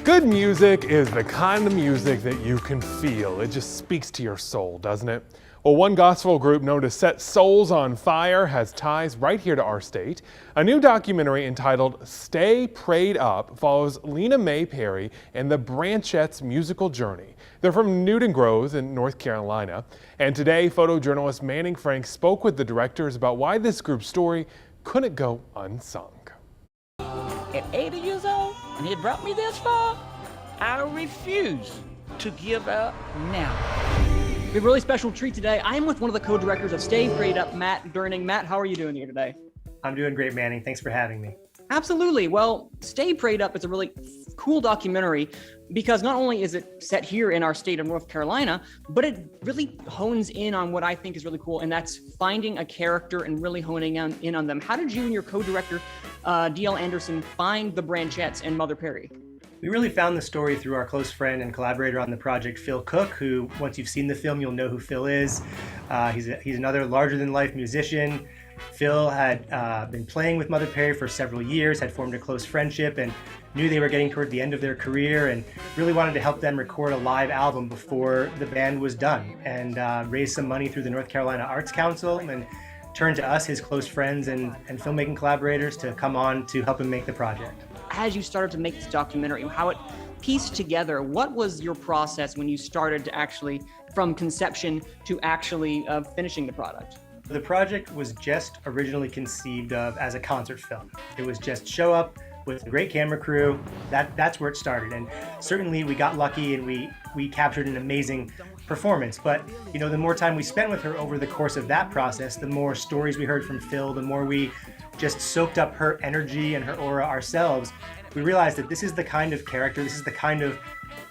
Good music is the kind of music that you can feel. It just speaks to your soul, doesn't it? Well, one gospel group known to set souls on fire has ties right here to our state. A new documentary entitled Stay Prayed Up follows Lena Perry and the Branchettes' musical journey. They're from Newton Grove in North Carolina. And today, photojournalist Manning Frank spoke with the directors about why this group's story couldn't go unsung. At 80 years old, and he brought me this far, I refuse to give up now. We have a really special treat today. I am with one of the co-directors of Stay Prayed Up, Matt Durning. Matt, how are you doing here today? I'm doing great, Manning. Thanks for having me. Absolutely. Well, Stay Prayed Up is a really cool documentary because not only is it set here in our state of North Carolina, but it really hones in on what I think is really cool, and that's finding a character and really honing in on them. How did you and your co-director, D.L. Anderson, find the Branchettes and Mother Perry? We really found the story through our close friend and collaborator on the project, Phil Cook, who, once you've seen the film, you'll know who Phil is. He's another larger-than-life musician. Phil had been playing with Mother Perry for several years, had formed a close friendship, and knew they were getting toward the end of their career, and really wanted to help them record a live album before the band was done, and raise some money through the North Carolina Arts Council, and turned to us, his close friends and filmmaking collaborators, to come on to help him make the project. As you started to make this documentary, how it pieced together, what was your process when you started to actually, from conception to actually finishing the product? The project was just originally conceived of as a concert film. It was just show up with a great camera crew. That's where it started. And certainly we got lucky and we captured an amazing performance. But you know, the more time we spent with her over the course of that process, the more stories we heard from Phil, the more we just soaked up her energy and her aura ourselves, we realized that this is the kind of character, this is the kind of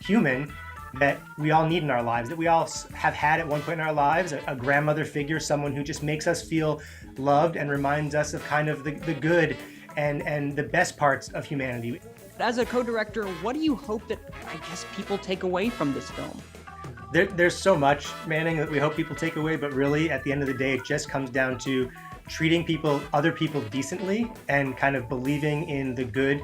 human that we all need in our lives, that we all have had at one point in our lives, a grandmother figure, someone who just makes us feel loved and reminds us of kind of the good and the best parts of humanity. As a co-director, what do you hope that, I guess, people take away from this film? There's so much, Manning, that we hope people take away, but really at the end of the day, it just comes down to treating other people decently and kind of believing in the good.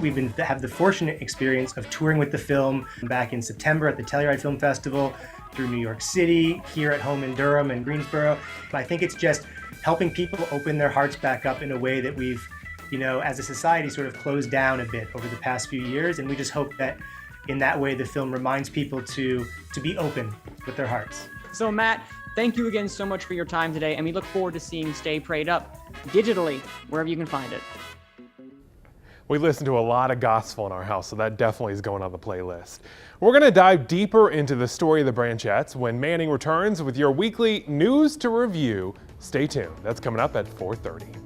We've have the fortunate experience of touring with the film back in September at the Telluride Film Festival, through New York City, here at home in Durham and Greensboro. But I think it's just helping people open their hearts back up in a way that we've, you know, as a society sort of closed down a bit over the past few years. And we just hope that in that way, the film reminds people to be open with their hearts. So Matt, thank you again so much for your time today, and we look forward to seeing Stay Prayed Up digitally, wherever you can find it. We listen to a lot of gospel in our house, so that definitely is going on the playlist. We're going to dive deeper into the story of the Branchettes when Manning returns with your weekly news to review. Stay tuned. That's coming up at 4:30.